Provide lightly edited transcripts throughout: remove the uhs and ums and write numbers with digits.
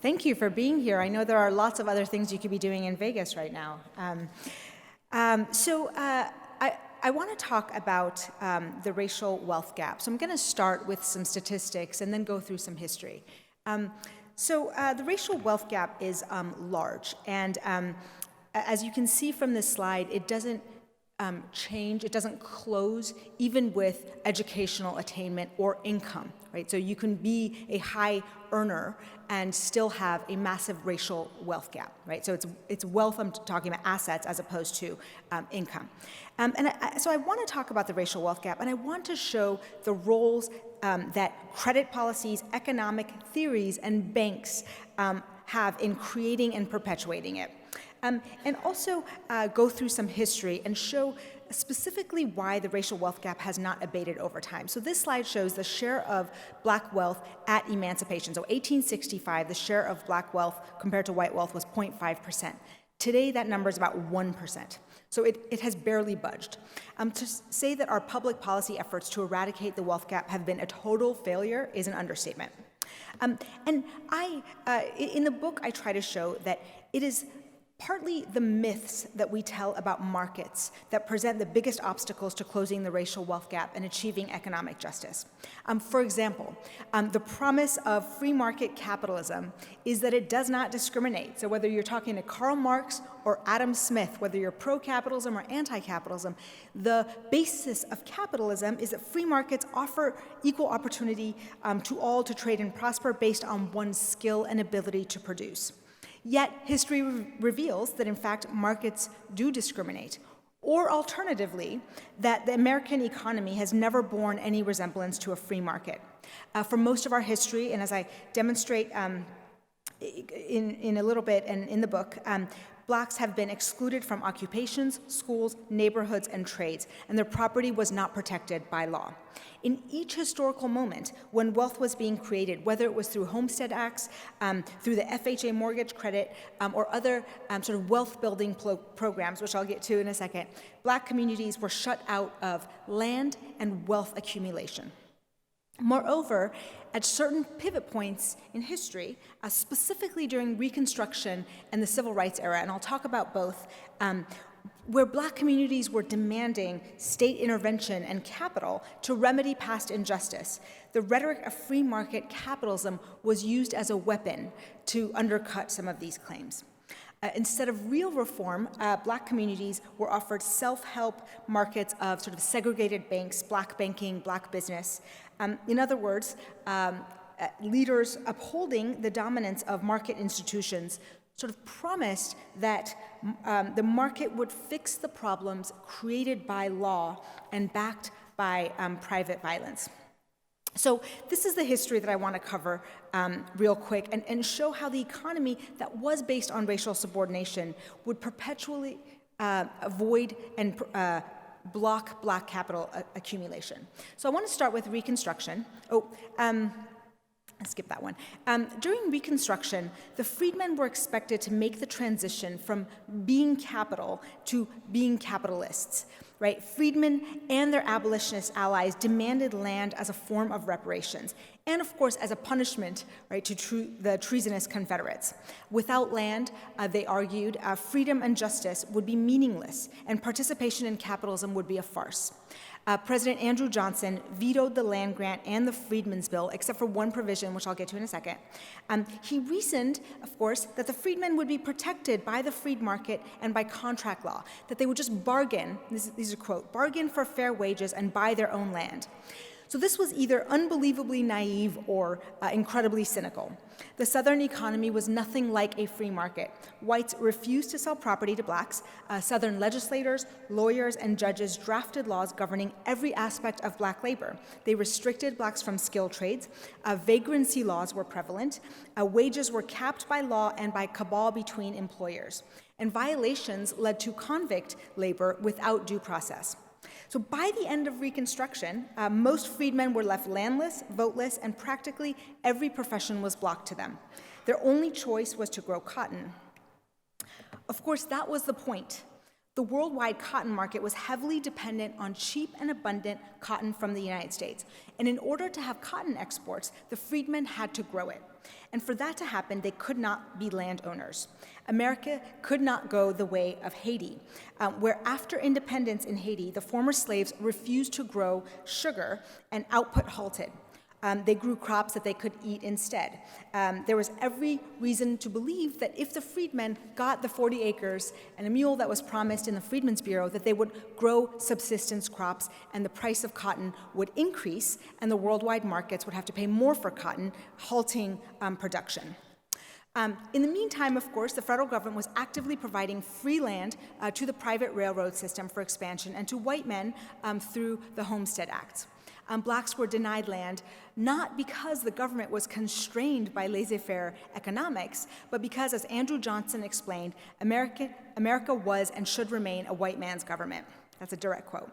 Thank you for being here. I know there are lots of other things you could be doing in Vegas right now. I want to talk about the racial wealth gap. So I'm going to start with some statistics and then go through some history. The racial wealth gap is large, and as you can see from this slide, it doesn't change, it doesn't close even with educational attainment or income, right? So you can be a high earner and still have a massive racial wealth gap, right? So it's wealth, I'm talking about assets as opposed to income. So I want to talk about the racial wealth gap, and I want to show the roles that credit policies, economic theories, and banks have in creating and perpetuating it. And also go through some history and show specifically why the racial wealth gap has not abated over time. So this slide shows the share of black wealth at emancipation. So 1865, the share of black wealth compared to white wealth was 0.5%. Today, that number is about 1%. So it has barely budged. To say that our public policy efforts to eradicate the wealth gap have been a total failure is an understatement. In the book, I try to show that it is partly the myths that we tell about markets that present the biggest obstacles to closing the racial wealth gap and achieving economic justice. For example, the promise of free market capitalism is that it does not discriminate. So whether you're talking to Karl Marx or Adam Smith, whether you're pro-capitalism or anti-capitalism, the basis of capitalism is that free markets offer equal opportunity to all to trade and prosper based on one's skill and ability to produce. Yet, history reveals that, in fact, markets do discriminate, or alternatively, that the American economy has never borne any resemblance to a free market. For most of our history, and as I demonstrate in a little bit and in the book, blacks have been excluded from occupations, schools, neighborhoods, and trades, and their property was not protected by law. In each historical moment when wealth was being created, whether it was through Homestead Acts, through the FHA mortgage credit, or other sort of wealth-building programs, which I'll get to in a second, black communities were shut out of land and wealth accumulation. Moreover, at certain pivot points in history, specifically during Reconstruction and the Civil Rights era, and I'll talk about both, where black communities were demanding state intervention and capital to remedy past injustice, the rhetoric of free market capitalism was used as a weapon to undercut some of these claims. Instead of real reform, black communities were offered self-help markets of sort of segregated banks, black banking, black business. In other words, leaders upholding the dominance of market institutions sort of promised that the market would fix the problems created by law and backed by private violence. So this is the history that I want to cover real quick and show how the economy that was based on racial subordination would perpetually avoid and block black capital accumulation. So I want to start with Reconstruction. Skip that one. During Reconstruction, the freedmen were expected to make the transition from being capital to being capitalists, right? Freedmen and their abolitionist allies demanded land as a form of reparations, and of course as a punishment, right, to the treasonous Confederates. Without land, they argued, freedom and justice would be meaningless, and participation in capitalism would be a farce. President Andrew Johnson vetoed the land grant and the Freedmen's Bill, except for one provision, which I'll get to in a second. He reasoned, of course, that the freedmen would be protected by the freed market and by contract law, that they would just bargain, these are quote, bargain for fair wages and buy their own land. So this was either unbelievably naive or incredibly cynical. The Southern economy was nothing like a free market. Whites refused to sell property to blacks. Southern legislators, lawyers, and judges drafted laws governing every aspect of black labor. They restricted blacks from skilled trades. Vagrancy laws were prevalent. Wages were capped by law and by cabal between employers. And violations led to convict labor without due process. So by the end of Reconstruction, most freedmen were left landless, voteless, and practically every profession was blocked to them. Their only choice was to grow cotton. Of course, that was the point. The worldwide cotton market was heavily dependent on cheap and abundant cotton from the United States. And in order to have cotton exports, the freedmen had to grow it. And for that to happen, they could not be landowners. America could not go the way of Haiti, where after independence in Haiti, the former slaves refused to grow sugar and output halted. They grew crops that they could eat instead. There was every reason to believe that if the freedmen got the 40 acres and a mule that was promised in the Freedmen's Bureau, that they would grow subsistence crops and the price of cotton would increase and the worldwide markets would have to pay more for cotton, halting production. In the meantime, of course, the federal government was actively providing free land to the private railroad system for expansion and to white men through the Homestead Act. Blacks were denied land not because the government was constrained by laissez-faire economics, but because, as Andrew Johnson explained, America was and should remain a white man's government. That's a direct quote.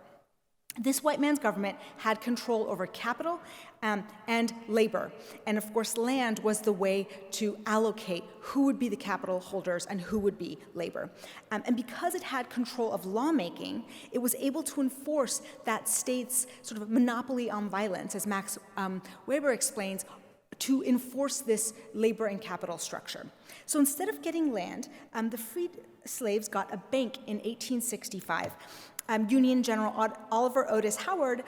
This white man's government had control over capital and labor. And of course, land was the way to allocate who would be the capital holders and who would be labor. And because it had control of lawmaking, it was able to enforce that state's sort of monopoly on violence, as Max Weber explains, to enforce this labor and capital structure. So instead of getting land, the freed slaves got a bank in 1865. Union General Oliver Otis Howard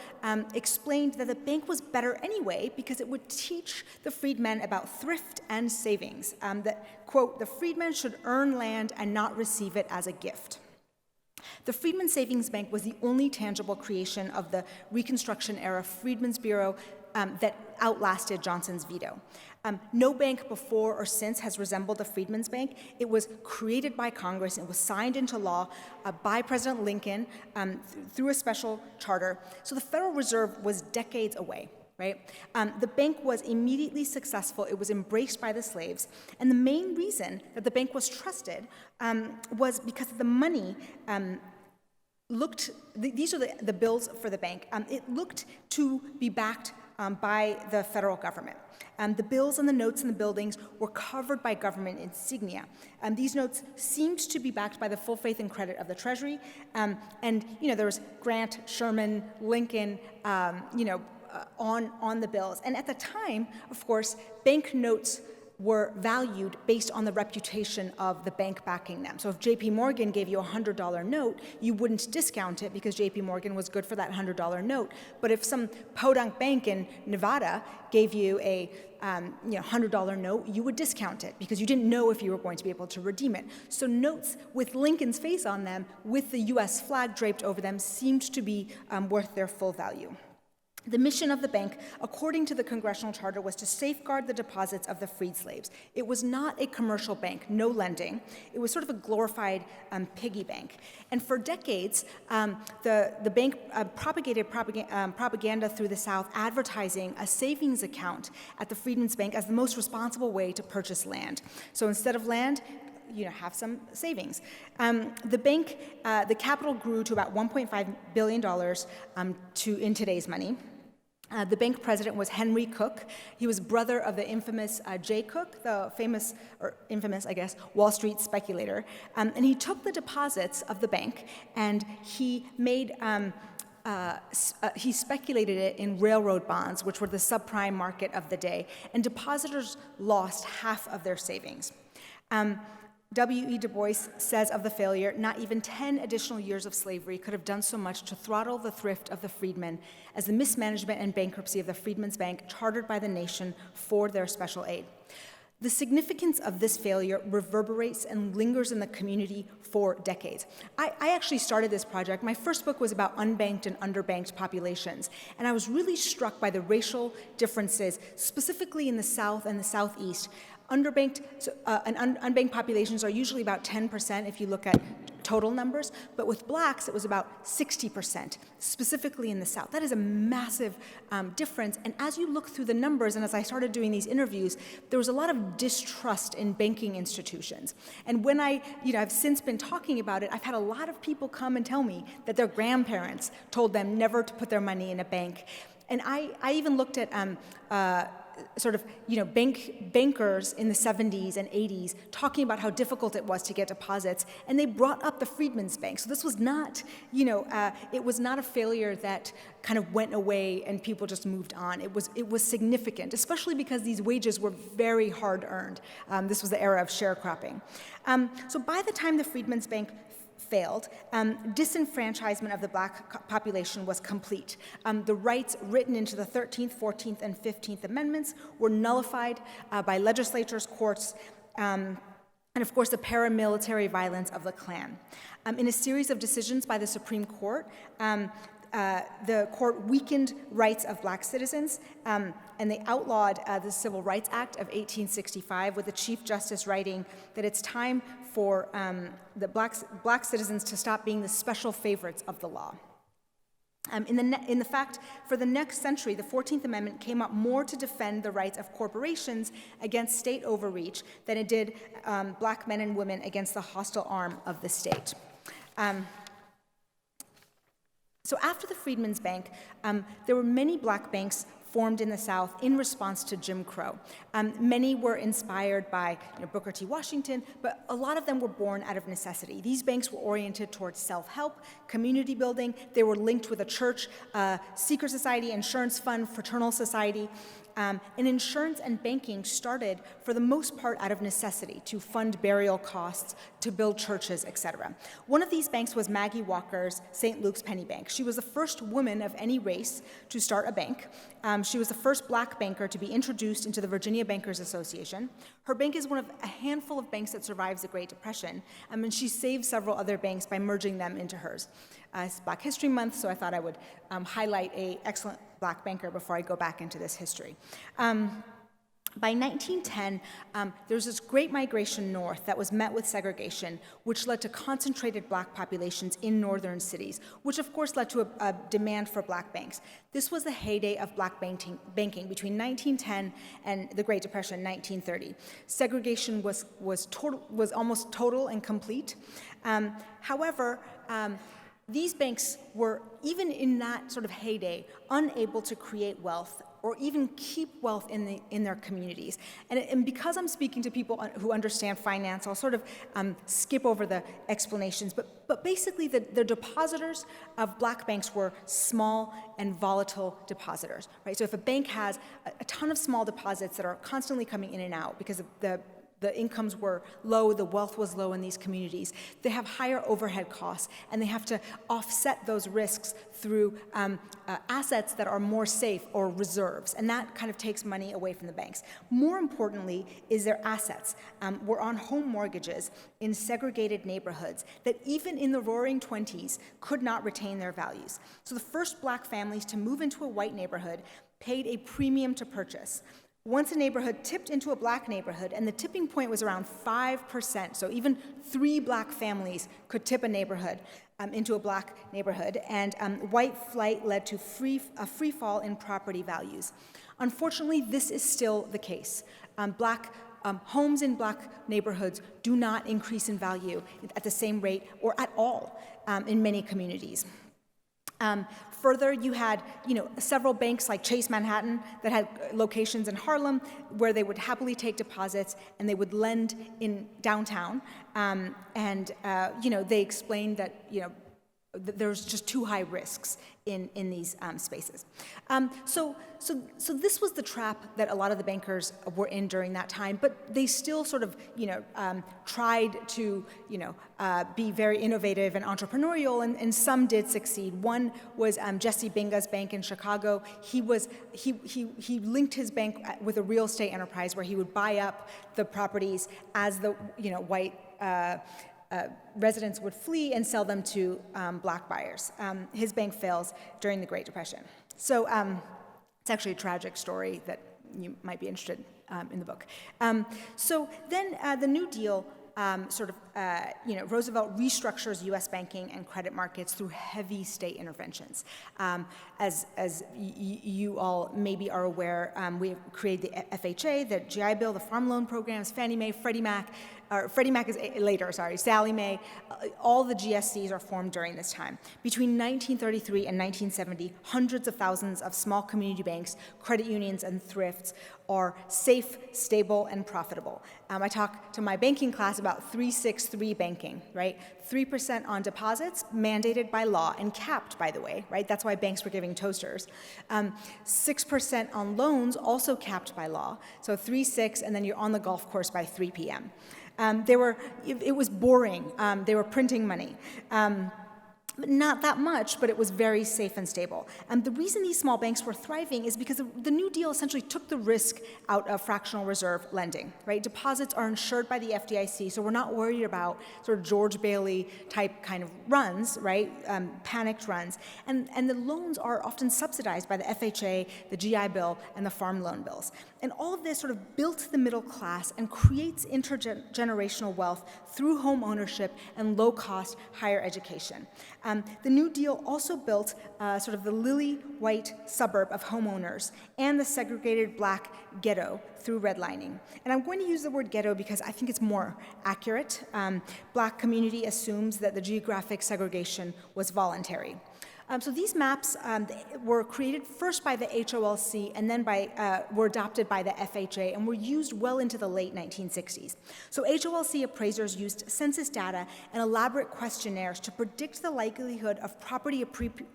explained that the bank was better anyway because it would teach the freedmen about thrift and savings, that, quote, the freedmen should earn land and not receive it as a gift. The Freedmen's Savings Bank was the only tangible creation of the Reconstruction-era Freedmen's Bureau that outlasted Johnson's veto. No bank before or since has resembled the Freedmen's Bank. It was created by Congress. It was signed into law by President Lincoln through a special charter. So the Federal Reserve was decades away, right? The bank was immediately successful. It was embraced by the slaves. And the main reason that the bank was trusted was because the money these are the bills for the bank. It looked to be backed by the federal government. The bills and the notes and the buildings were covered by government insignia. These notes seemed to be backed by the full faith and credit of the Treasury. And there was Grant, Sherman, Lincoln, on the bills. And at the time, of course, bank notes were valued based on the reputation of the bank backing them. So if JP Morgan gave you a $100 note, you wouldn't discount it because JP Morgan was good for that $100 note. But if some podunk bank in Nevada gave you a $100 note, you would discount it because you didn't know if you were going to be able to redeem it. So notes with Lincoln's face on them, with the US flag draped over them, seemed to be worth their full value. The mission of the bank, according to the congressional charter, was to safeguard the deposits of the freed slaves. It was not a commercial bank, no lending. It was sort of a glorified piggy bank. And for decades, the bank propagated propaganda through the South, advertising a savings account at the Freedmen's Bank as the most responsible way to purchase land. So instead of land, have some savings. The bank, the capital grew to about $1.5 billion in today's money. The bank president was Henry Cook. He was brother of the infamous Jay Cook, the famous, or infamous, I guess, Wall Street speculator. And he took the deposits of the bank and he made, he speculated it in railroad bonds, which were the subprime market of the day, and depositors lost half of their savings. W.E. Du Bois says of the failure, not even 10 additional years of slavery could have done so much to throttle the thrift of the freedmen as the mismanagement and bankruptcy of the Freedmen's Bank chartered by the nation for their special aid. The significance of this failure reverberates and lingers in the community for decades. I actually started this project. My first book was about unbanked and underbanked populations, and I was really struck by the racial differences, specifically in the South and the Southeast. Unbanked populations are usually about 10% if you look at total numbers, but with blacks it was about 60%, specifically in the South. That is a massive difference, and as you look through the numbers, and as I started doing these interviews, there was a lot of distrust in banking institutions. And when I've since been talking about it, I've had a lot of people come and tell me that their grandparents told them never to put their money in a bank. And I even looked at bankers in the 70s and 80s talking about how difficult it was to get deposits, and they brought up the Freedmen's Bank. So this was not, it was not a failure that kind of went away and people just moved on. It was significant, especially because these wages were very hard earned. This was the era of sharecropping. So by the time the Freedmen's Bank failed, disenfranchisement of the black population was complete. The rights written into the 13th, 14th, and 15th Amendments were nullified by legislatures, courts, and of course the paramilitary violence of the Klan. In a series of decisions by the Supreme Court, the court weakened rights of black citizens, and they outlawed the Civil Rights Act of 1865, with the Chief Justice writing that it's time for the black citizens to stop being the special favorites of the law. In the fact, for the next century, the 14th Amendment came up more to defend the rights of corporations against state overreach than it did black men and women against the hostile arm of the state. So after the Freedmen's Bank, there were many black banks formed in the South in response to Jim Crow. Many were inspired by Booker T. Washington, but a lot of them were born out of necessity. These banks were oriented towards self-help, community building. They were linked with a church, secret society, insurance fund, fraternal society. And insurance and banking started, for the most part, out of necessity, to fund burial costs, to build churches, etc. One of these banks was Maggie Walker's St. Luke's Penny Bank. She was the first woman of any race to start a bank. She was the first black banker to be introduced into the Virginia Bankers Association. Her bank is one of a handful of banks that survives the Great Depression, and she saved several other banks by merging them into hers. It's Black History Month, so I thought I would highlight an excellent black banker before I go back into this history. By 1910, there was this great migration north that was met with segregation, which led to concentrated black populations in northern cities, which of course led to a demand for black banks. This was the heyday of black banking between 1910 and the Great Depression, 1930. Segregation was almost total and complete. However, these banks were, even in that sort of heyday, unable to create wealth or even keep wealth in their communities. And because I'm speaking to people who understand finance, I'll sort of skip over the explanations, but basically the depositors of black banks were small and volatile depositors, right? So if a bank has a ton of small deposits that are constantly coming in and out because of the incomes were low, the wealth was low in these communities, they have higher overhead costs, and they have to offset those risks through assets that are more safe or reserves, and that kind of takes money away from the banks. More importantly is their assets were on home mortgages in segregated neighborhoods that even in the Roaring 20s could not retain their values. So the first black families to move into a white neighborhood paid a premium to purchase. Once a neighborhood tipped into a black neighborhood, and the tipping point was around 5%, so even 3 black families could tip a neighborhood into a black neighborhood, and white flight led to a free fall in property values. Unfortunately, this is still the case. Black homes in black neighborhoods do not increase in value at the same rate or at all in many communities. Further, you had several banks like Chase Manhattan that had locations in Harlem where they would happily take deposits and they would lend in downtown. They explained that there's just too high risks in these spaces. So this was the trap that a lot of the bankers were in during that time, but they still sort of, tried to, be very innovative and entrepreneurial, and some did succeed. One was Jesse Binga's bank in Chicago. He linked his bank with a real estate enterprise where he would buy up the properties as the, white residents would flee and sell them to black buyers. His bank fails during the Great Depression. So it's actually a tragic story that you might be interested in the book. So then the New Deal Roosevelt restructures U.S. banking and credit markets through heavy state interventions. As you all maybe are aware, we created the FHA, the GI Bill, the Farm Loan Programs, Fannie Mae, Freddie Mac, or Freddie Mac is later, sorry, Sallie Mae, all the GSCs are formed during this time. Between 1933 and 1970, hundreds of thousands of small community banks, credit unions, and thrifts are safe, stable, and profitable. I talk to my banking class about 363 banking, right? 3% on deposits, mandated by law and capped, by the way, right? That's why banks were giving toasters. 6% on loans, also capped by law. So 3-6, and then you're on the golf course by 3 p.m. It was boring. They were printing money. Not that much, but it was very safe and stable. And the reason these small banks were thriving is because the New Deal essentially took the risk out of fractional reserve lending, right? Deposits are insured by the FDIC, so we're not worried about sort of George Bailey type kind of runs, right? Panicked runs. And the loans are often subsidized by the FHA, the GI Bill, and the farm loan bills. And all of this sort of built the middle class and creates intergenerational wealth through home ownership and low-cost higher education. The New Deal also built sort of the lily-white suburb of homeowners and the segregated black ghetto through redlining. And I'm going to use the word ghetto because I think it's more accurate. Black community assumes that the geographic segregation was voluntary. So these maps were created first by the HOLC and then were adopted by the FHA and were used well into the late 1960s. So HOLC appraisers used census data and elaborate questionnaires to predict the likelihood of property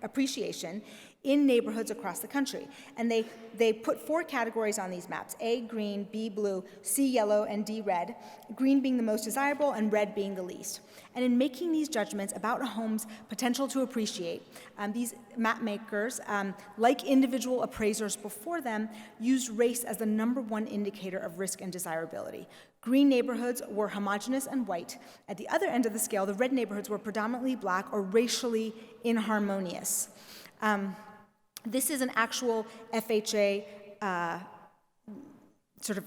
appreciation in neighborhoods across the country. And they put 4 categories on these maps: A, green, B, blue, C, yellow, and D, red, green being the most desirable and red being the least. And in making these judgments about a home's potential to appreciate, these map makers, like individual appraisers before them, used race as the #1 indicator of risk and desirability. Green neighborhoods were homogeneous and white. At the other end of the scale, the red neighborhoods were predominantly black or racially inharmonious. This is an actual FHA sort of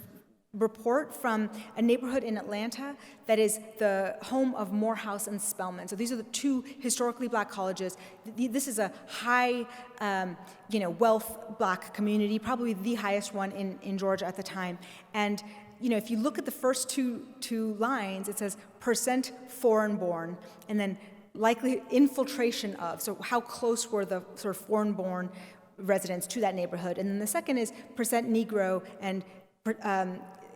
report from a neighborhood in Atlanta that is the home of Morehouse and Spelman. So these are the 2 historically black colleges. This is a high, wealth black community, probably the highest one in Georgia at the time. And if you look at the first two lines, it says percent foreign born, and then likely infiltration of, so how close were the sort of foreign-born residents to that neighborhood. And then the second is percent Negro and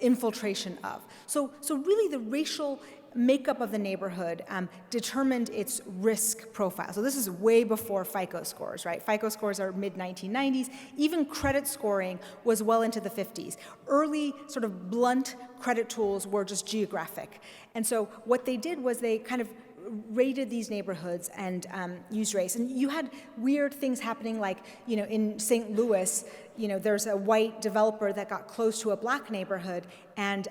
infiltration of. So really the racial makeup of the neighborhood determined its risk profile. So this is way before FICO scores, right? FICO scores are mid-1990s. Even credit scoring was well into the 50s. Early sort of blunt credit tools were just geographic. And so what they did was they kind of raided these neighborhoods and used race. And you had weird things happening, like, in St. Louis, there's a white developer that got close to a black neighborhood, and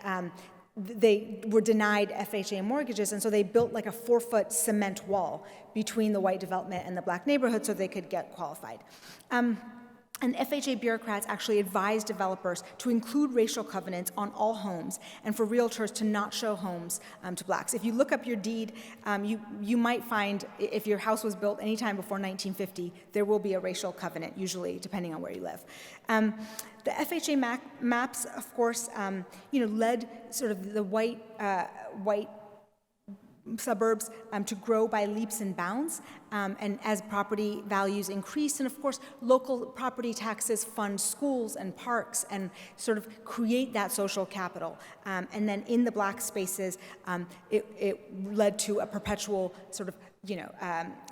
they were denied FHA mortgages, and so they built like a 4-foot cement wall between the white development and the black neighborhood so they could get qualified. And FHA bureaucrats actually advised developers to include racial covenants on all homes and for realtors to not show homes to blacks. If you look up your deed, you might find, if your house was built anytime before 1950, there will be a racial covenant, usually, depending on where you live. The FHA maps, of course, led sort of the white suburbs to grow by leaps and bounds, and as property values increase, and of course local property taxes fund schools and parks and sort of create that social capital, and then in the black spaces it led to a perpetual sort of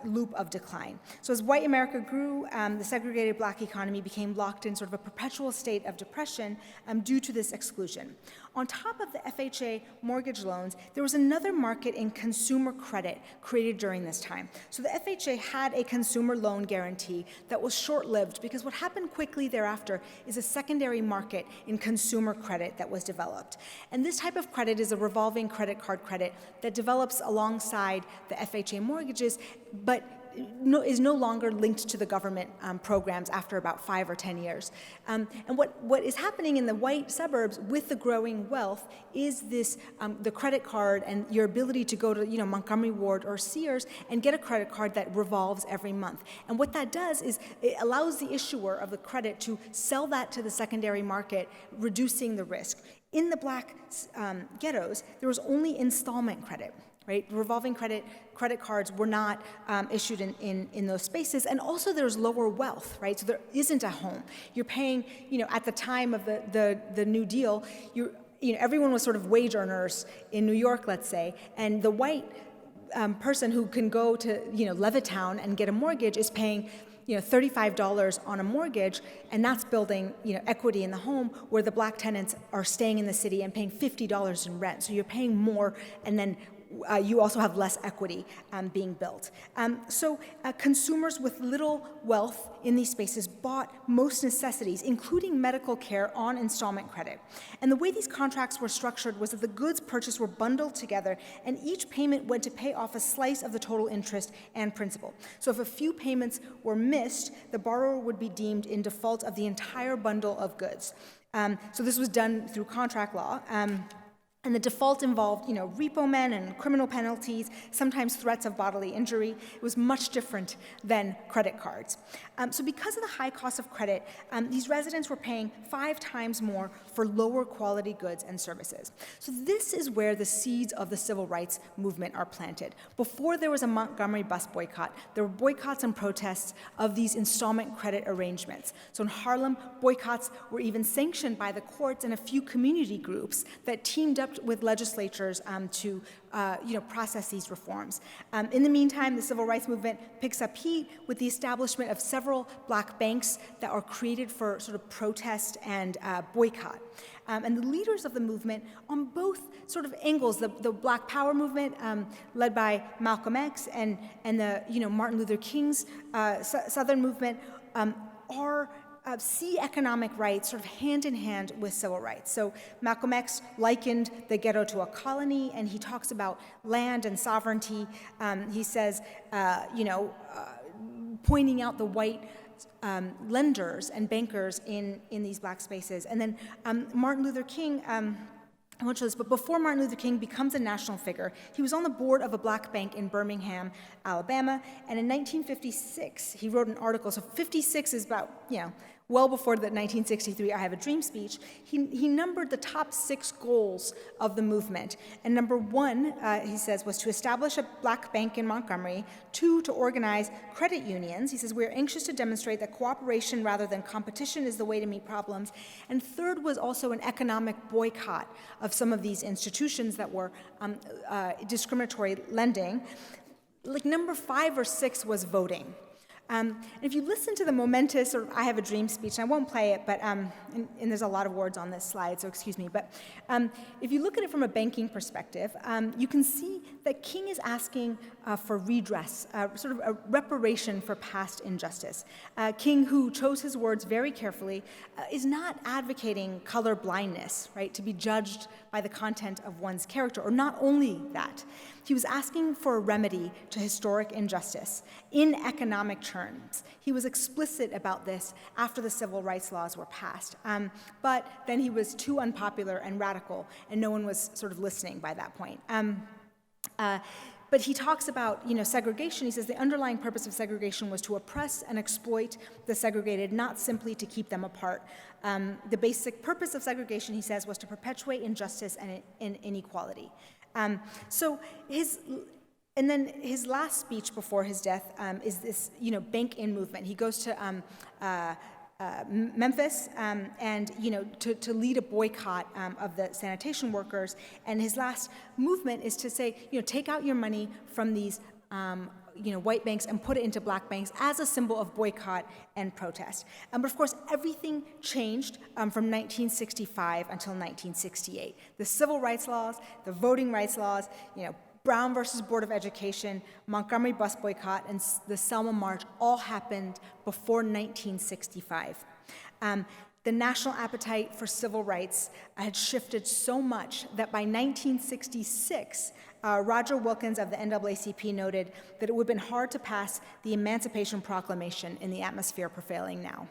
loop of decline. So as white America grew, the segregated black economy became locked in sort of a perpetual state of depression due to this exclusion. On top of the FHA mortgage loans, there was another market in consumer credit created during this time. So the FHA had a consumer loan guarantee that was short-lived because what happened quickly thereafter is a secondary market in consumer credit that was developed. And this type of credit is a revolving credit card credit that develops alongside the FHA mortgages, but is no longer linked to the government programs after about 5 or 10 years. And what is happening in the white suburbs with the growing wealth is this, the credit card and your ability to go to Montgomery Ward or Sears and get a credit card that revolves every month. And what that does is it allows the issuer of the credit to sell that to the secondary market, reducing the risk. In the black ghettos, there was only installment credit, right? Revolving credit cards were not issued in those spaces, and also there's lower wealth, right? So there isn't a home. You're paying, at the time of the New Deal, everyone was sort of wage earners in New York, let's say, and the white person who can go to, Levittown and get a mortgage is paying, $35 on a mortgage, and that's building, equity in the home, where the black tenants are staying in the city and paying $50 in rent. So you're paying more, and then you also have less equity being built. So consumers with little wealth in these spaces bought most necessities, including medical care, on installment credit. And the way these contracts were structured was that the goods purchased were bundled together, and each payment went to pay off a slice of the total interest and principal. So if a few payments were missed, the borrower would be deemed in default of the entire bundle of goods. So this was done through contract law. And the default involved, repo men and criminal penalties, sometimes threats of bodily injury. It was much different than credit cards. So because of the high cost of credit, these residents were paying 5 times more for lower quality goods and services. So this is where the seeds of the civil rights movement are planted. Before there was a Montgomery bus boycott, there were boycotts and protests of these installment credit arrangements. So in Harlem, boycotts were even sanctioned by the courts and a few community groups that teamed up with legislatures to process these reforms. In the meantime, the civil rights movement picks up heat with the establishment of several black banks that are created for sort of protest and boycott. And the leaders of the movement on both sort of angles, the Black Power movement led by Malcolm X and the Martin Luther King's Southern movement see economic rights sort of hand in hand with civil rights. So Malcolm X likened the ghetto to a colony, and he talks about land and sovereignty. He says, pointing out the white lenders and bankers in these black spaces. And then Martin Luther King, I won't show this, but before Martin Luther King becomes a national figure, he was on the board of a black bank in Birmingham, Alabama, and in 1956, he wrote an article. So 56 is about, well before the 1963 I Have a Dream speech. He numbered the top 6 goals of the movement. And number 1, he says, was to establish a black bank in Montgomery. 2, to organize credit unions. He says, we're anxious to demonstrate that cooperation rather than competition is the way to meet problems. And 3rd was also an economic boycott of some of these institutions that were discriminatory lending. Like number 5 or 6 was voting. And if you listen to the momentous or I Have a Dream speech, and I won't play it, but and there's a lot of words on this slide, so excuse me, but if you look at it from a banking perspective, you can see that King is asking for redress, sort of a reparation for past injustice. King, who chose his words very carefully, is not advocating color blindness, right, to be judged by the content of one's character, or not only that. He was asking for a remedy to historic injustice in economic terms. He was explicit about this after the civil rights laws were passed. But then he was too unpopular and radical, and no one was sort of listening by that point. But he talks about, segregation. He says the underlying purpose of segregation was to oppress and exploit the segregated, not simply to keep them apart. The basic purpose of segregation, he says, was to perpetuate injustice and inequality. And then his last speech before his death is this, bank-in movement. He goes to Memphis and to lead a boycott of the sanitation workers. And his last movement is to say, take out your money from these white banks and put it into black banks as a symbol of boycott and protest. But of course, everything changed from 1965 until 1968. The civil rights laws, the voting rights laws, Brown versus Board of Education, Montgomery bus boycott, and the Selma March all happened before 1965. The national appetite for civil rights had shifted so much that by 1966, Roger Wilkins of the NAACP noted that it would have been hard to pass the Emancipation Proclamation in the atmosphere prevailing now.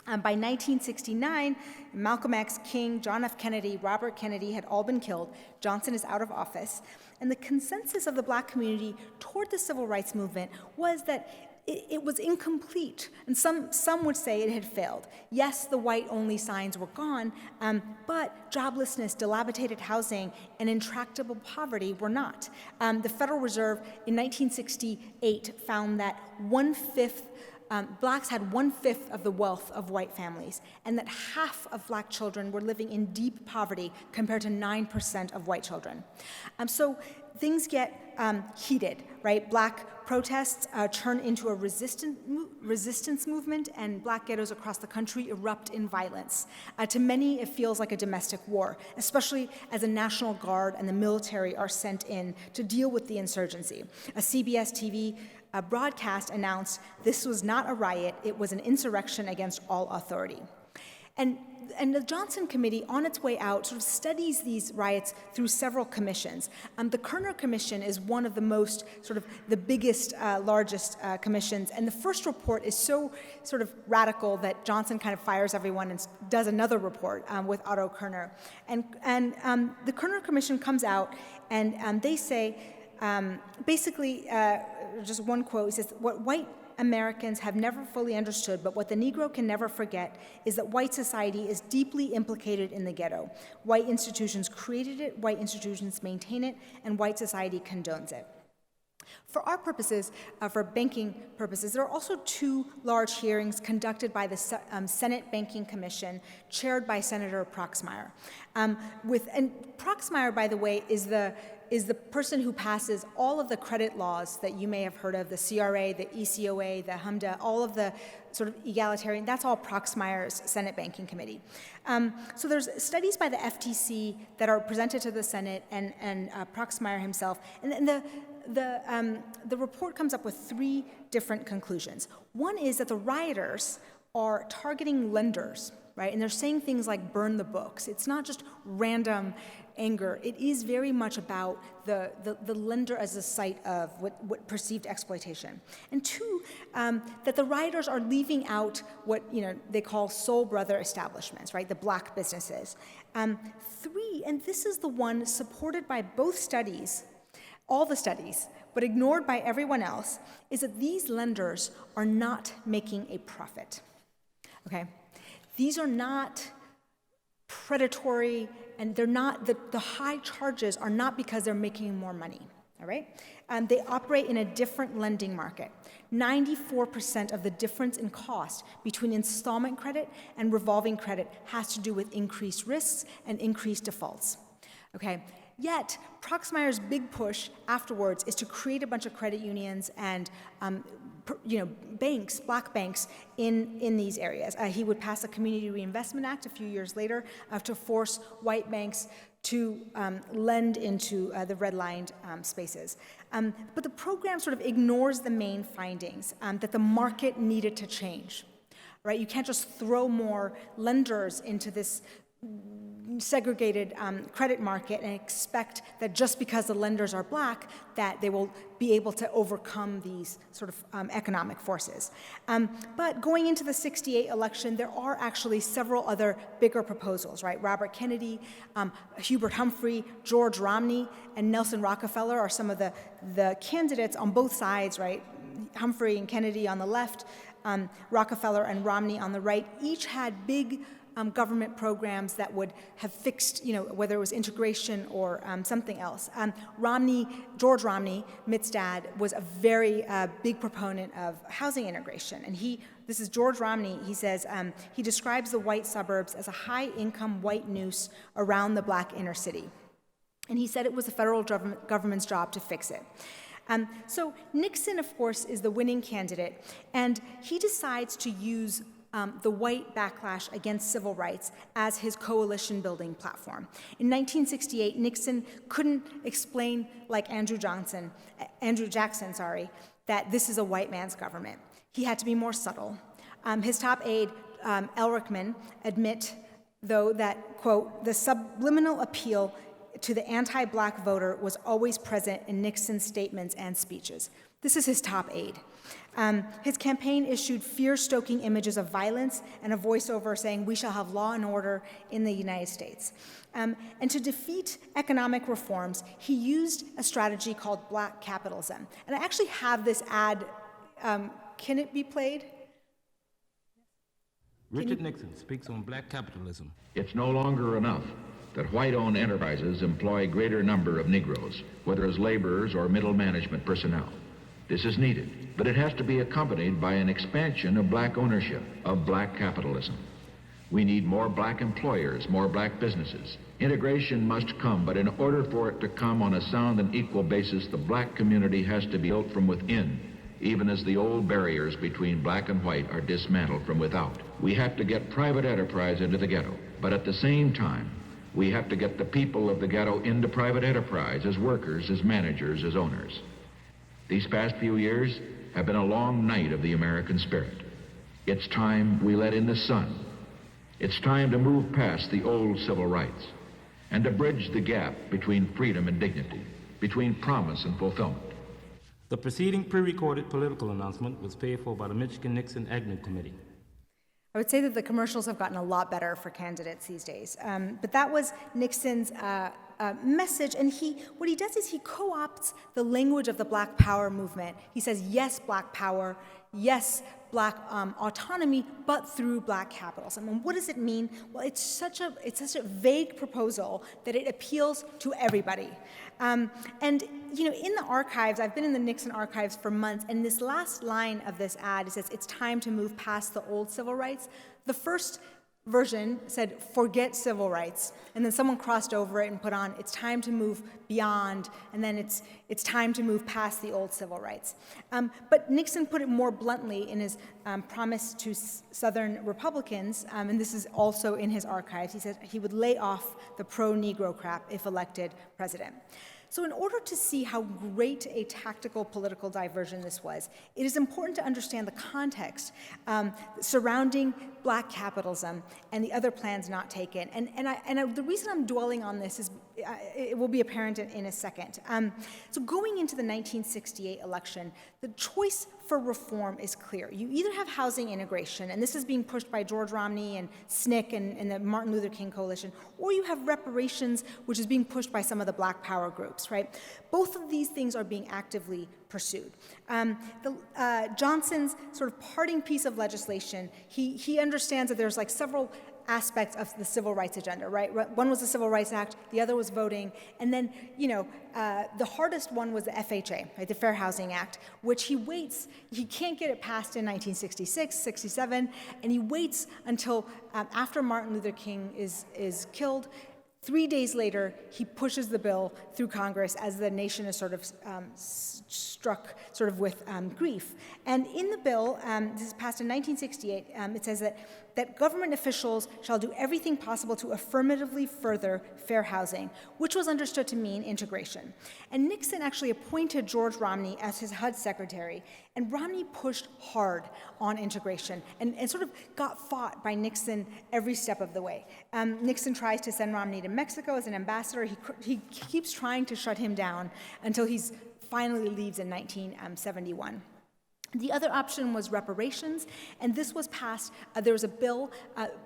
By 1969, Malcolm X, King, John F. Kennedy, Robert Kennedy had all been killed. Johnson is out of office. And the consensus of the black community toward the civil rights movement was that it was incomplete, and some would say it had failed. Yes, the white-only signs were gone, but joblessness, dilapidated housing, and intractable poverty were not. The Federal Reserve in 1968 found that blacks had 1/5 of the wealth of white families, and that half of black children were living in deep poverty compared to 9% of white children. So things get heated, right? Black protests turn into a resistance movement, and black ghettos across the country erupt in violence. To many, it feels like a domestic war, especially as the National Guard and the military are sent in to deal with the insurgency. A CBS TV broadcast announced this was not a riot, it was an insurrection against all authority. And the Johnson Committee, on its way out, sort of studies these riots through several commissions. The Kerner Commission is one of the most, sort of the biggest, largest commissions, and the first report is so sort of radical that Johnson kind of fires everyone and does another report with Otto Kerner. And the Kerner Commission comes out, and they say, basically, just one quote, he says, "What white Americans have never fully understood, but what the Negro can never forget, is that white society is deeply implicated in the ghetto. White institutions created it, white institutions maintain it, and white society condones it." For our purposes, for banking purposes, there are also two large hearings conducted by the Senate Banking Commission, chaired by Senator Proxmire. And Proxmire, by the way, is the person who passes all of the credit laws that you may have heard of, the CRA, the ECOA, the HMDA, all of the sort of egalitarian, that's all Proxmire's Senate Banking Committee. So there's studies by the FTC that are presented to the Senate and Proxmire himself, and the report comes up with three different conclusions. One is that the rioters are targeting lenders, right? And they're saying things like burn the books. It's not just random anger. It is very much about the lender as a site of what perceived exploitation. And two, that the rioters are leaving out what they call soul brother establishments, right? The black businesses. Three, and this is the one supported by both studies, all the studies, but ignored by everyone else, is that these lenders are not making a profit. Okay? These are not predatory, and they're not, the high charges are not because they're making more money, all right? They operate in a different lending market. 94% of the difference in cost between installment credit and revolving credit has to do with increased risks and increased defaults, okay? Yet, Proxmire's big push afterwards is to create a bunch of credit unions and banks, black banks, in these areas. He would pass a Community Reinvestment Act a few years later to force white banks to lend into the redlined spaces. But the program sort of ignores the main findings, that the market needed to change, right? You can't just throw more lenders into this segregated credit market and expect that just because the lenders are black, that they will be able to overcome these sort of economic forces. But going into the '68 election, there are actually several other bigger proposals, right? Robert Kennedy, Hubert Humphrey, George Romney, and Nelson Rockefeller are some of the candidates on both sides, right? Humphrey and Kennedy on the left, Rockefeller and Romney on the right, each had big government programs that would have fixed, whether it was integration or something else. George Romney, Mitt's dad, was a very big proponent of housing integration. And this is George Romney, he says, he describes the white suburbs as a high-income white noose around the black inner city. And he said it was the federal government's job to fix it. So Nixon, of course, is the winning candidate, and he decides to use the white backlash against civil rights as his coalition-building platform. In 1968, Nixon couldn't explain, like Andrew Jackson, that this is a white man's government. He had to be more subtle. His top aide, Elrickman, admit, though, that, quote, the subliminal appeal to the anti-black voter was always present in Nixon's statements and speeches. This is his top aide. His campaign issued fear-stoking images of violence and a voiceover saying, "We shall have law and order in the United States." And to defeat economic reforms, he used a strategy called black capitalism. And I actually have this ad Can it be played? Richard Nixon speaks on black capitalism. It's no longer enough that white-owned enterprises employ a greater number of Negroes, whether as laborers or middle management personnel. This is needed, but it has to be accompanied by an expansion of black ownership, of black capitalism. We need more black employers, more black businesses. Integration must come, but in order for it to come on a sound and equal basis, the black community has to be built from within, even as the old barriers between black and white are dismantled from without. We have to get private enterprise into the ghetto, but at the same time, we have to get the people of the ghetto into private enterprise as workers, as managers, as owners. These past few years have been a long night of the American spirit. It's time we let in the sun. It's time to move past the old civil rights and to bridge the gap between freedom and dignity, between promise and fulfillment. The preceding pre-recorded political announcement was paid for by the Michigan-Nixon Agnew Committee. I would say that the commercials have gotten a lot better for candidates these days. But that was Nixon's message, and what he does is he co-opts the language of the Black Power movement. He says, yes, Black Power, yes, Black autonomy, but through Black capitalism. And what does it mean? Well, it's such a vague proposal that it appeals to everybody. And you know, in the archives, I've been in the Nixon archives for months, and this last line of this ad, it says, it's time to move past the old civil rights. The first version said, forget civil rights, and then someone crossed over it and put on, it's time to move beyond, and then it's time to move past the old civil rights. But Nixon put it more bluntly in his promise to Southern Republicans, and this is also in his archives. He said he would lay off the pro-Negro crap if elected president. So in order to see how great a tactical political diversion this was, it is important to understand the context surrounding Black capitalism and the other plans not taken. And the reason I'm dwelling on this is it will be apparent in a second. So going into the 1968 election, the choice for reform is clear. You either have housing integration, and this is being pushed by George Romney and SNCC and the Martin Luther King Coalition, or you have reparations, which is being pushed by some of the Black Power groups, right? Both of these things are being actively pursued. Johnson's sort of parting piece of legislation, he understands that there's like several aspects of the civil rights agenda, right? One was the Civil Rights Act, the other was voting, and then, you know, the hardest one was the FHA, right, the Fair Housing Act, which he can't get it passed in 1966, 67, and he waits until after Martin Luther King is killed. 3 days later, he pushes the bill through Congress as the nation is sort of struck sort of with grief. And in the bill, this is passed in 1968, it says that government officials shall do everything possible to affirmatively further fair housing, which was understood to mean integration. And Nixon actually appointed George Romney as his HUD secretary, and Romney pushed hard on integration and sort of got fought by Nixon every step of the way. Nixon tries to send Romney to Mexico as an ambassador. He keeps trying to shut him down until he finally leaves in 1971. The other option was reparations, and this was passed. There was a bill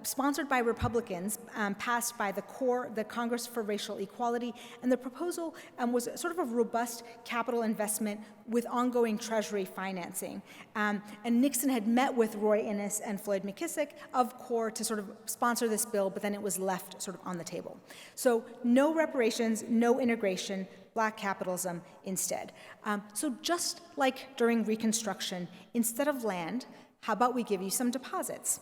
sponsored by Republicans, passed by the Congress for Racial Equality, and the proposal was sort of a robust capital investment with ongoing Treasury financing. And Nixon had met with Roy Innis and Floyd McKissick of CORE to sort of sponsor this bill, but then it was left sort of on the table. So no reparations, no integration, Black capitalism instead. So just like during Reconstruction, instead of land, how about we give you some deposits?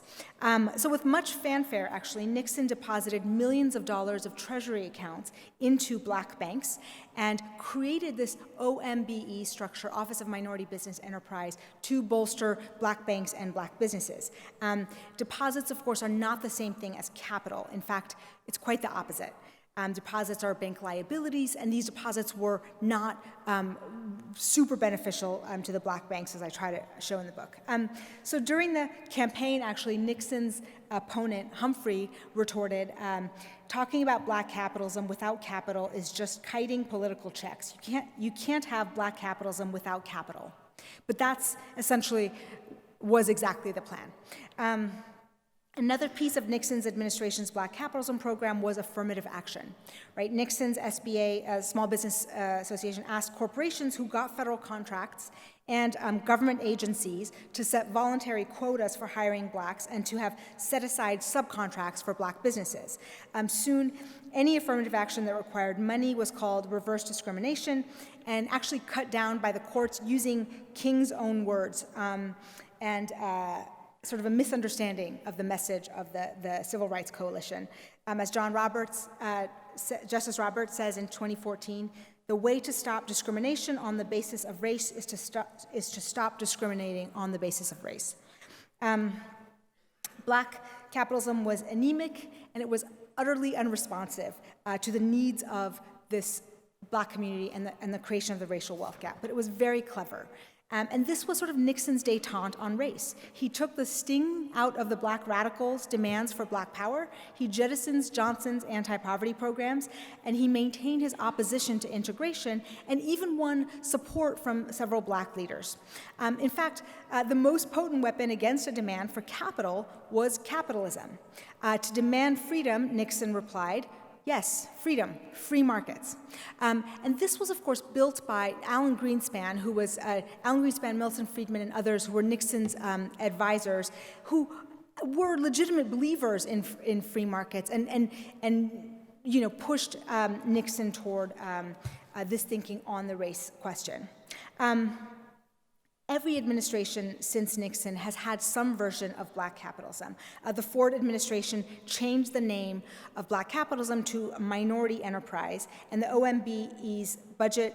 So with much fanfare, actually, Nixon deposited millions of dollars of Treasury accounts into Black banks and created this OMBE structure, Office of Minority Business Enterprise, to bolster Black banks and Black businesses. Deposits, of course, are not the same thing as capital. In fact, it's quite the opposite. Deposits are bank liabilities, and these deposits were not super beneficial to the Black banks, as I try to show in the book. So during the campaign, actually, Nixon's opponent, Humphrey, retorted, talking about Black capitalism without capital is just kiting political checks. You can't have Black capitalism without capital. But that's essentially was exactly the plan. Another piece of Nixon's administration's Black Capitalism program was affirmative action, right? Nixon's SBA, Small Business Association, asked corporations who got federal contracts and government agencies to set voluntary quotas for hiring blacks and to have set aside subcontracts for black businesses. Soon, any affirmative action that required money was called reverse discrimination and actually cut down by the courts using King's own words sort of a misunderstanding of the message of the Civil Rights Coalition. As Justice Roberts says in 2014, the way to stop discrimination on the basis of race is to stop discriminating on the basis of race. Black capitalism was anemic, and it was utterly unresponsive to the needs of this black community and the creation of the racial wealth gap, but it was very clever. And this was sort of Nixon's détente on race. He took the sting out of the black radicals' demands for black power, he jettisons Johnson's anti-poverty programs, and he maintained his opposition to integration and even won support from several black leaders. In fact, the most potent weapon against a demand for capital was capitalism. To demand freedom, Nixon replied, yes, freedom, free markets. And this was, of course, built by Alan Greenspan, who was Alan Greenspan, Milton Friedman, and others who were Nixon's advisors, who were legitimate believers in free markets and pushed Nixon toward this thinking on the race question. Every administration since Nixon has had some version of black capitalism. The Ford administration changed the name of black capitalism to minority enterprise, and the OMBE's budget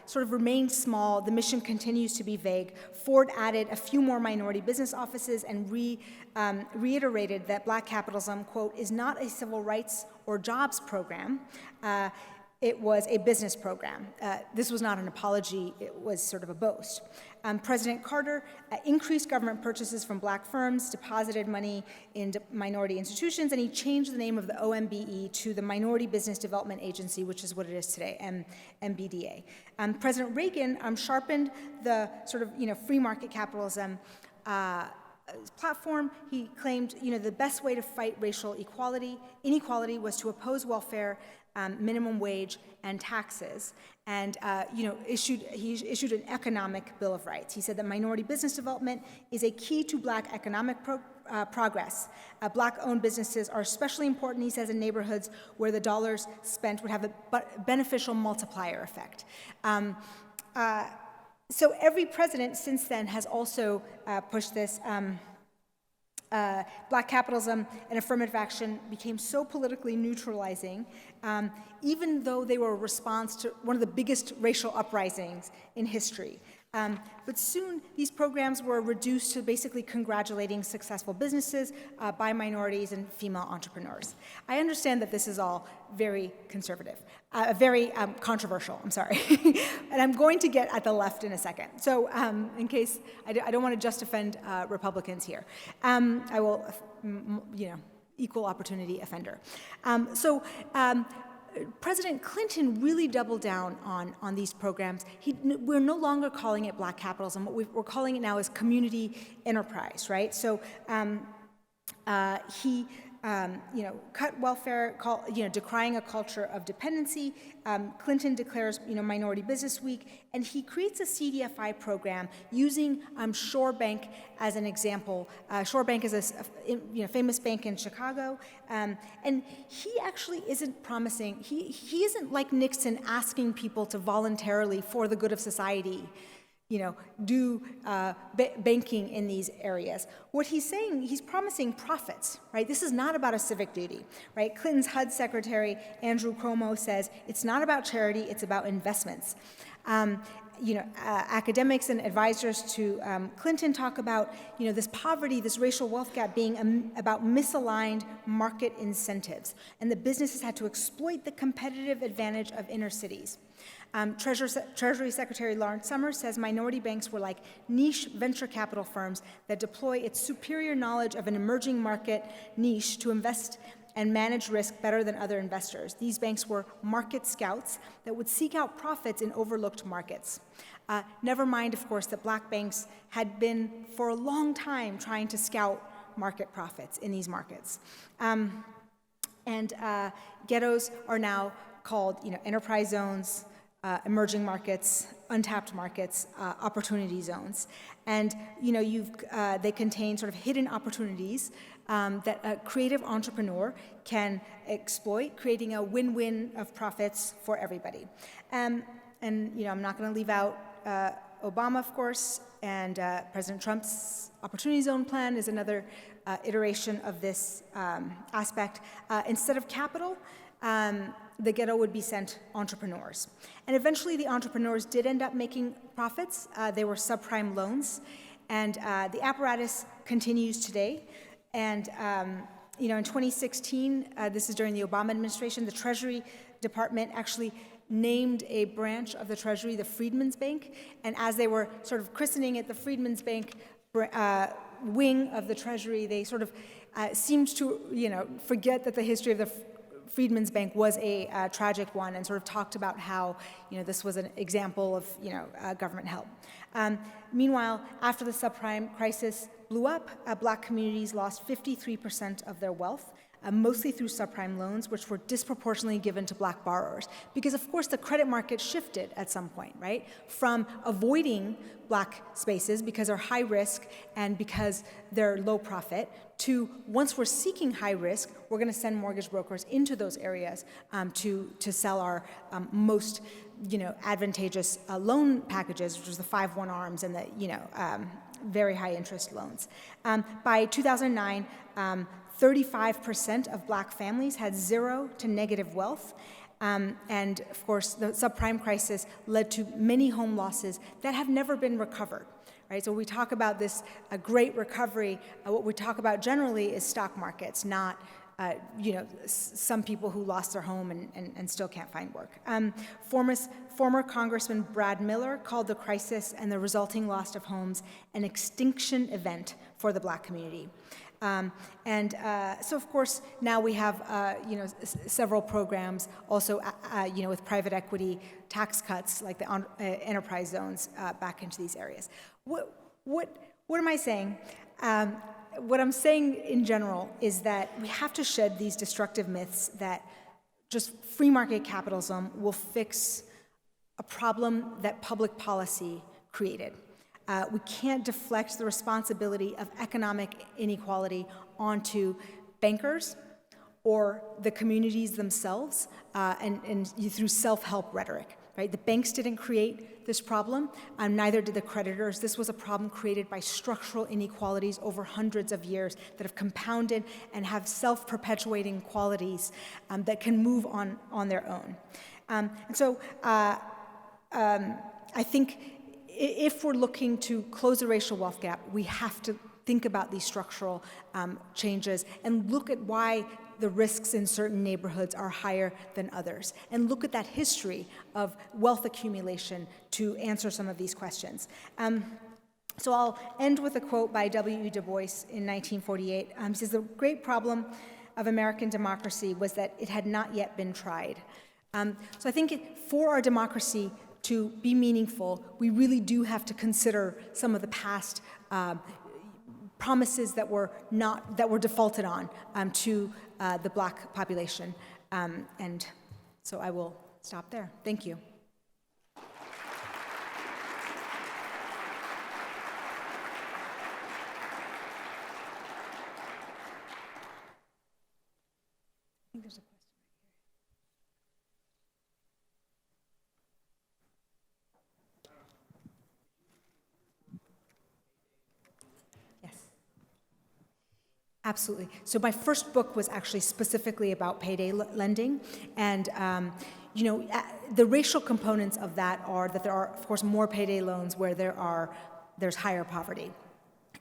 sort of remained small. The mission continues to be vague. Ford added a few more minority business offices and reiterated that black capitalism, quote, is not a civil rights or jobs program. It was a business program. This was not an apology, it was sort of a boast. President Carter increased government purchases from black firms, deposited money in minority institutions, and he changed the name of the OMBE to the Minority Business Development Agency, which is what it is today, MBDA. President Reagan sharpened the sort of free market capitalism platform. He claimed the best way to fight racial inequality was to oppose welfare, minimum wage, and taxes, and he issued an economic Bill of Rights. He said that minority business development is a key to black economic progress. Black-owned businesses are especially important, he says, in neighborhoods where the dollars spent would have a beneficial multiplier effect. So every president since then has also pushed this. Black capitalism and affirmative action became so politically neutralizing, even though they were a response to one of the biggest racial uprisings in history. But soon, these programs were reduced to basically congratulating successful businesses by minorities and female entrepreneurs. I understand that this is all very conservative, very controversial, I'm sorry. And I'm going to get at the left in a second. So in case, I don't want to just offend Republicans here. I will, equal opportunity offender. President Clinton really doubled down on these programs. We're no longer calling it black capitalism. What we're calling it now is community enterprise, right? So he cut welfare, decrying a culture of dependency. Clinton declares, Minority Business Week, and he creates a CDFI program using Shore Bank as an example. Shore Bank is a famous bank in Chicago, and he actually isn't promising. He isn't like Nixon asking people to voluntarily, for the good of society, do banking in these areas. What he's saying, he's promising profits, right? This is not about a civic duty, right? Clinton's HUD secretary, Andrew Cuomo, says it's not about charity, it's about investments. Academics and advisors to Clinton talk about, this poverty, this racial wealth gap being about misaligned market incentives, and the businesses had to exploit the competitive advantage of inner cities. Treasury Secretary Lawrence Summers says minority banks were like niche venture capital firms that deploy its superior knowledge of an emerging market niche to invest and manage risk better than other investors. These banks were market scouts that would seek out profits in overlooked markets. Never mind, of course, that black banks had been for a long time trying to scout market profits in these markets. Ghettos are now called, enterprise zones, emerging markets, untapped markets, opportunity zones. And, they contain sort of hidden opportunities that a creative entrepreneur can exploit, creating a win-win of profits for everybody. I'm not going to leave out Obama, of course, and President Trump's Opportunity Zone plan is another iteration of this aspect. Instead of capital, the ghetto would be sent entrepreneurs. And eventually the entrepreneurs did end up making profits. They were subprime loans. And the apparatus continues today. And, in 2016, this is during the Obama administration, the Treasury Department actually named a branch of the Treasury the Freedmen's Bank. And as they were sort of christening it the Freedmen's Bank wing of the Treasury, they sort of seemed to, forget that the history of the Freedmen's Bank was a tragic one, and sort of talked about how, this was an example of, government help. Meanwhile, after the subprime crisis blew up, Black communities lost 53% of their wealth, mostly through subprime loans, which were disproportionately given to Black borrowers. Because, of course, the credit market shifted at some point, right? From avoiding Black spaces because they're high risk and because they're low profit, to once we're seeking high risk, we're going to send mortgage brokers into those areas to sell our most advantageous loan packages, which was the 5-1 ARMs and the very high interest loans. By 2009, 35% of Black families had zero to negative wealth. And of course, the subprime crisis led to many home losses that have never been recovered. Right? So we talk about this great recovery. What we talk about generally is stock markets, not some people who lost their home and still can't find work. Former Congressman Brad Miller called the crisis and the resulting loss of homes an extinction event for the Black community. So, of course, now we have, several programs also, with private equity tax cuts like the enterprise zones back into these areas. What am I saying? What I'm saying in general is that we have to shed these destructive myths that just free market capitalism will fix a problem that public policy created. We can't deflect the responsibility of economic inequality onto bankers or the communities themselves and through self-help rhetoric. Right? The banks didn't create this problem, neither did the creditors. This was a problem created by structural inequalities over hundreds of years that have compounded and have self-perpetuating qualities that can move on their own. I think if we're looking to close the racial wealth gap, we have to think about these structural changes and look at why the risks in certain neighborhoods are higher than others, and look at that history of wealth accumulation to answer some of these questions. So I'll end with a quote by W.E. Du Bois in 1948. He says, "The great problem of American democracy was that it had not yet been tried." So I think for our democracy to be meaningful, we really do have to consider some of the past promises that were defaulted on to the Black population. And so I will stop there. Thank you. I think there's a question. Absolutely. So my first book was actually specifically about payday lending, and the racial components of that are that there are, of course, more payday loans where there's higher poverty,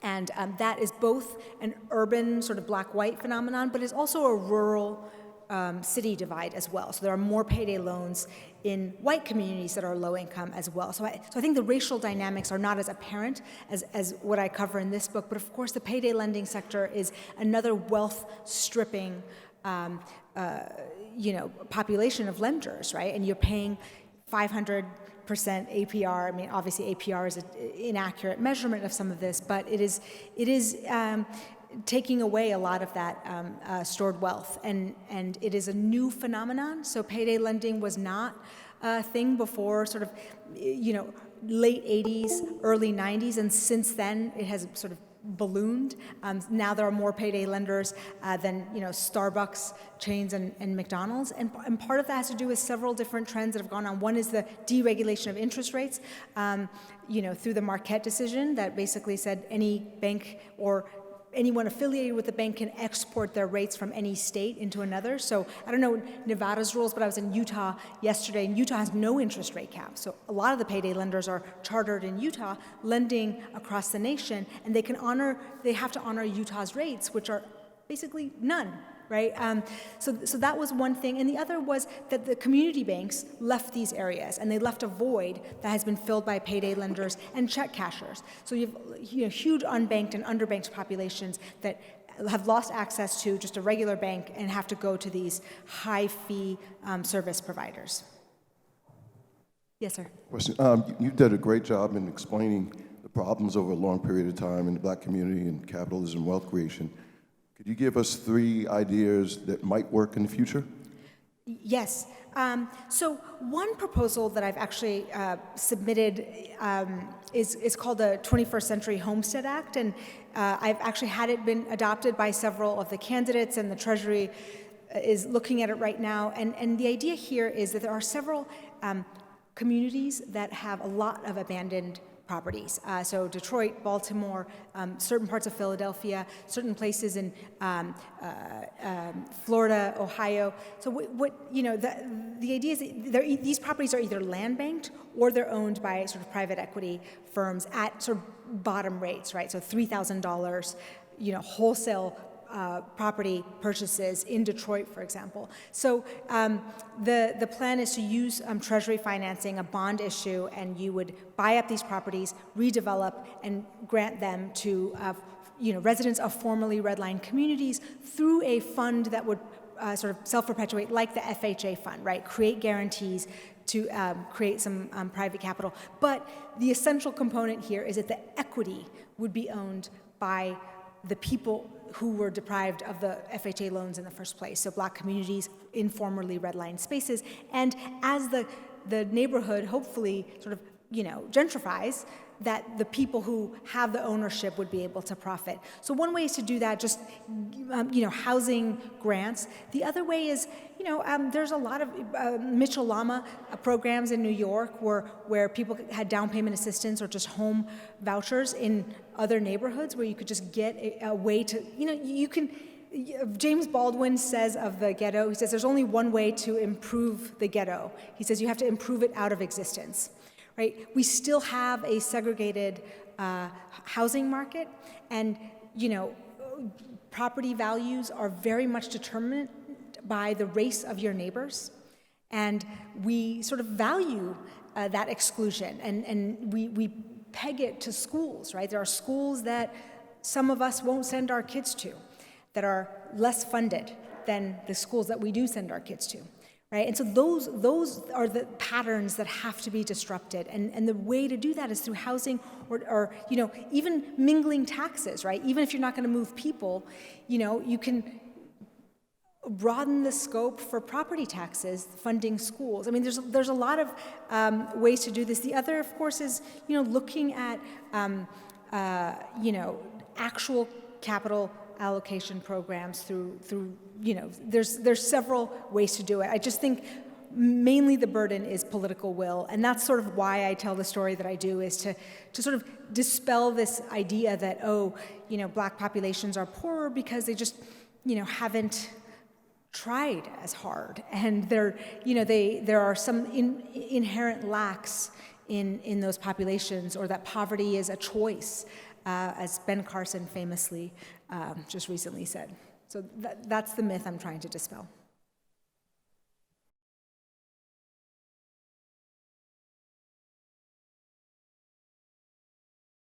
and that is both an urban sort of black-white phenomenon, but is also a rural city divide as well. So there are more payday loans in white communities that are low income as well. So I think the racial dynamics are not as apparent as what I cover in this book, but of course the payday lending sector is another wealth stripping population of lenders, right? And you're paying 500% APR. I mean, obviously APR is an inaccurate measurement of some of this, but it is taking away a lot of that stored wealth. And it is a new phenomenon. So payday lending was not a thing before sort of, late 80s, early 90s, and since then it has sort of ballooned. Now there are more payday lenders than Starbucks chains and McDonald's, and part of that has to do with several different trends that have gone on. One is the deregulation of interest rates, through the Marquette decision that basically said any bank or anyone affiliated with the bank can export their rates from any state into another. So I don't know Nevada's rules, but I was in Utah yesterday, and Utah has no interest rate cap. So a lot of the payday lenders are chartered in Utah, lending across the nation, and they have to honor Utah's rates, which are basically none. Right? So that was one thing. And the other was that the community banks left these areas, and they left a void that has been filled by payday lenders and check cashers. So you have huge unbanked and underbanked populations that have lost access to just a regular bank and have to go to these high-fee service providers. Yes, sir. Question. You did a great job in explaining the problems over a long period of time in the Black community and capitalism and wealth creation. Could you give us 3 ideas that might work in the future? Yes. So one proposal that I've actually submitted is called the 21st Century Homestead Act, and I've actually had it been adopted by several of the candidates, and the Treasury is looking at it right now. And the idea here is that there are several communities that have a lot of abandoned properties. So Detroit, Baltimore, certain parts of Philadelphia, certain places in Florida, Ohio. So the idea is that these properties are either land banked or they're owned by sort of private equity firms at sort of bottom rates, right? So $3,000, wholesale property purchases in Detroit, for example. So the plan is to use Treasury financing, a bond issue, and you would buy up these properties, redevelop, and grant them to residents of formerly redlined communities through a fund that would sort of self-perpetuate, like the FHA fund, right? Create guarantees to create some private capital. But the essential component here is that the equity would be owned by the people who were deprived of the FHA loans in the first place, so Black communities in formerly redlined spaces. And as the neighborhood hopefully sort of, gentrifies, that the people who have the ownership would be able to profit. So one way is to do that, just, housing grants. The other way is, there's a lot of Mitchell-Lama programs in New York where people had down payment assistance or just home vouchers in other neighborhoods where you could just get a way to, you can, James Baldwin says of the ghetto, he says there's only one way to improve the ghetto. He says you have to improve it out of existence. Right? We still have a segregated housing market, and property values are very much determined by the race of your neighbors, and we sort of value that exclusion, and we peg it to schools. Right? There are schools that some of us won't send our kids to, that are less funded than the schools that we do send our kids to. Right? And so those are the patterns that have to be disrupted. And the way to do that is through housing or even mingling taxes, right? Even if you're not going to move people, you can broaden the scope for property taxes, funding schools. I mean, there's a lot of ways to do this. The other, of course, is, looking at, actual capital allocation programs through there's several ways to do it. I just think mainly the burden is political will, and that's sort of why I tell the story that I do, is to sort of dispel this idea that Black populations are poorer because they just haven't tried as hard, and there are some inherent lacks in those populations, or that poverty is a choice, as Ben Carson famously just recently said. So that's the myth I'm trying to dispel.